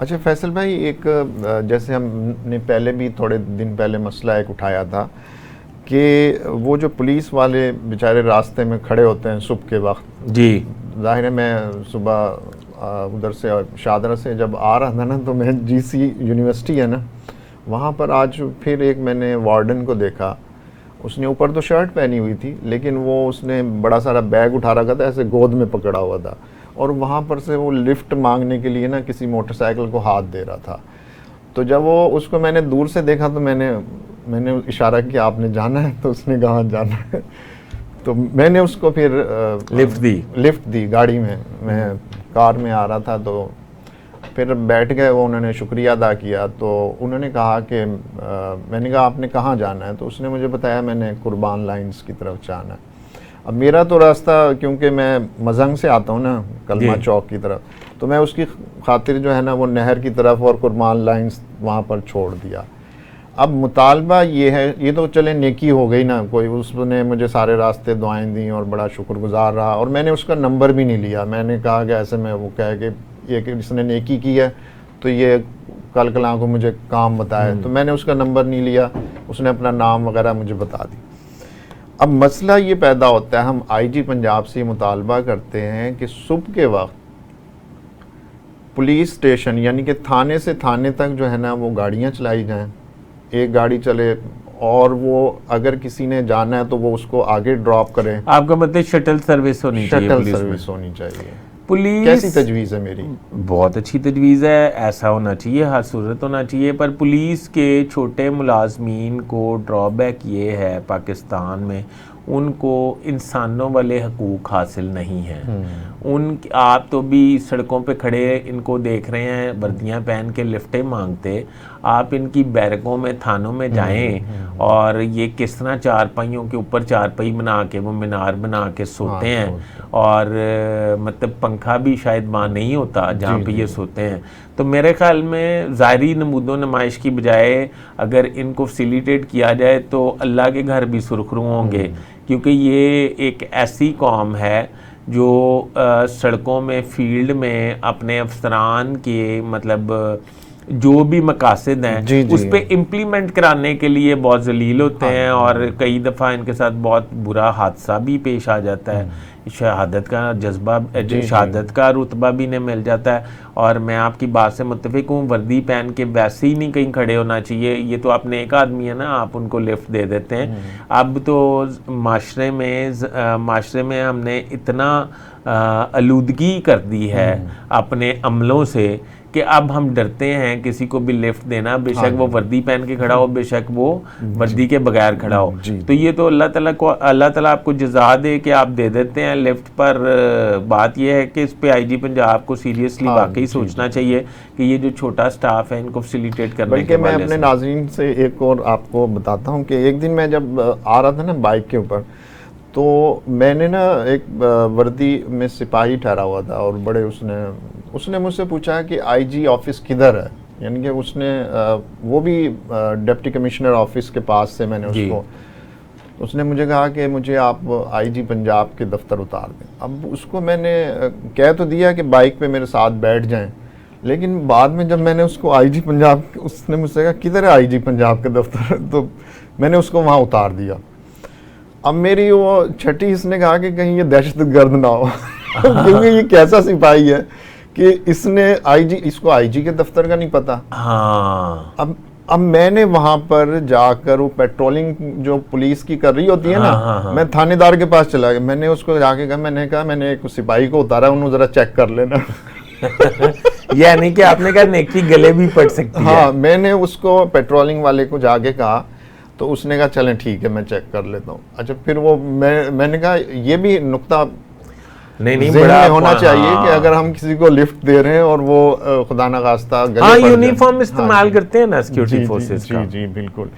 अच्छा फैसल भाई, एक जैसे हमने पहले भी थोड़े दिन पहले मसला एक उठाया था कि वो जो पुलिस वाले बेचारे रास्ते में खड़े होते हैं सुबह के वक्त। जी। जाहिर है मैं सुबह उधर से शाहदरा से जब आ रहा था ना, तो मैं जीसी यूनिवर्सिटी है ना, वहाँ पर आज फिर एक मैंने वार्डन को देखा। उसने ऊपर तो शर्ट पहनी हुई थी, लेकिन वो उसने बड़ा सारा बैग उठा रखा था, ऐसे गोद में पकड़ा हुआ था, और वहाँ पर से वो लिफ्ट मांगने के लिए ना किसी मोटरसाइकिल को हाथ दे रहा था। तो जब वो उसको मैंने दूर से देखा तो मैंने इशारा किया आपने जाना है, तो उसने कहा जाना है। तो मैंने उसको फिर लिफ्ट दी गाड़ी में, मैं कार में आ रहा था, तो फिर बैठ गए वो, उन्होंने शुक्रिया अदा किया। तो उन्होंने कहा कि मैंने कहा आपने कहाँ जाना है, तो उसने मुझे बताया मैंने कुर्बान लाइंस की तरफ जाना है। अब मेरा तो रास्ता, क्योंकि मैं मजंग से आता हूँ ना, कलमा चौक की तरफ, तो मैं उसकी खातिर जो है ना वो नहर की तरफ और कुर्बान लाइंस वहाँ पर छोड़ दिया। अब मुतालबा ये है, ये तो चले नेकी हो गई ना, कोई उसने मुझे सारे रास्ते दुआएं दी और बड़ा शुक्रगुजार रहा, और मैंने उसका नंबर भी नहीं लिया। मैंने कहा कि ऐसे में वो कहे कि ये कि इसने नेकी की है तो ये कल कला को मुझे काम बताए, तो मैंने उसका नंबर नहीं लिया, उसने अपना नाम वगैरह मुझे बता दी। अब मसला ये पैदा होता है, हम आईजी पंजाब से मुतालबा करते हैं कि सुबह के वक्त पुलिस स्टेशन यानी कि थाने से थाने तक जो है ना वो गाड़ियाँ चलाई जाएं, एक गाड़ी चले, और वो अगर किसी ने जाना है तो वो उसको आगे ड्रॉप करें। आपका मतलब शटल सर्विस होनी चाहिए, शटल सर्विस होनी चाहिए। पुलिस कैसी तजवीज़ है मेरी? बहुत अच्छी तजवीज़ है, ऐसा होना चाहिए, हर सूरत होना चाहिए। पर पुलिस के छोटे मुलाजमीन को ड्रॉबैक ये है पाकिस्तान में, उनको इंसानों वाले हकूक़ हासिल नहीं हैं। आप तो भी सड़कों पे खड़े इनको देख रहे हैं, वर्दियाँ पहन के लिफ्टें मांगते। आप इनकी बैरकों में, थानों में जाएं और ये किस तरह चारपाइयों के ऊपर चारपाई बना के, वो मीनार बना के सोते हैं, और मतलब पंखा भी शायद वहाँ नहीं होता जहाँ पे ये सोते हैं। तो मेरे ख्याल में ज़ाहिरी नमूदो नुमाइश की बजाय अगर इनको फैसिलिटेट किया जाए तो अल्लाह के घर भी सुरखरू होंगे, क्योंकि ये एक ऐसी कौम है जो सड़कों में, फील्ड में अपने अफसरान के मतलब जो भी मकासद हैं उस पे इम्प्लीमेंट कराने के लिए बहुत जलील होते हैं, और कई दफ़ा इनके साथ बहुत बुरा हादसा भी पेश आ जाता है। शहादत का जज्बा, शहादत का रुतबा भी इन्हें मिल जाता है। और मैं आपकी बात से मुत्तफिक हूँ, वर्दी पहन के वैसे ही नहीं कहीं खड़े होना चाहिए। ये तो आपने एक आदमी है ना, आप उनको लिफ्ट दे देते हैं। अब तो माशरे में हमने इतना आलूदगी कर दी है अपने अमलों से कि अब हम डरते हैं किसी को भी लिफ्ट देना, बेशक वो वर्दी पहन के खड़ा हो, बेशक वो वर्दी के बगैर खड़ा हो। तो ये तो अल्लाह ताला आपको जज़ा दे कि आप दे देते हैं लिफ्ट। पर बात ये है कि इस पे आईजी पंजाब को सीरियसली वाकई सोचना चाहिए कि ये जो छोटा स्टाफ है इनको फैसिलिटेट करने के। मैं अपने नाज़रीन से एक और आपको बताता हूँ कि एक दिन मैं जब आ रहा था ना बाइक के ऊपर, तो मैंने ना एक वर्दी में सिपाही ठहरा हुआ था, और बड़े उसने मुझसे पूछा कि आईजी ऑफिस किधर है, यानी कि वो भी डिप्टी कमिश्नर ऑफिस के पास से। मैंने उसने मुझे कहा कि मुझे आप आईजी पंजाब के दफ्तर उतार दें। अब उसको मैंने कह तो दिया कि बाइक पे मेरे साथ बैठ जाएं, लेकिन बाद में जब मैंने उसको आईजी पंजाब, उसने मुझसे कहा किधर है आईजी पंजाब के दफ्तर, तो मैंने उसको वहाँ उतार दिया। अब मेरी वो छठी, इसने कहा कि कहीं ये दहशतगर्द ना हो क्योंकि ये कैसा सिपाही है कि इसको आईजी के दफ्तर का नहीं पता। हाँ। अब मैंने वहां पर जाकर, वो पेट्रोलिंग जो पुलिस की कर रही होती है ना, मैं थानेदार के पास चला गया। मैंने उसको जाके कहा, मैंने एक सिपाही को उतारा, उन्होंने जरा चेक कर लेना यानी कि आपने कहा नेकी गले भी पड़ सकती है। हाँ, मैंने उसको पेट्रोलिंग वाले को जाके कहा, तो उसने कहा चलें ठीक है मैं चेक कर लेता हूँ। अच्छा, फिर वो मैंने कहा ये भी नुक्ता नहीं बड़ा होना चाहिए कि अगर हम किसी को लिफ्ट दे रहे हैं और वो खुदा ना खास्ता यूनिफॉर्म इस्तेमाल करते हैं ना सिक्योरिटी फोर्सेस का। जी बिल्कुल।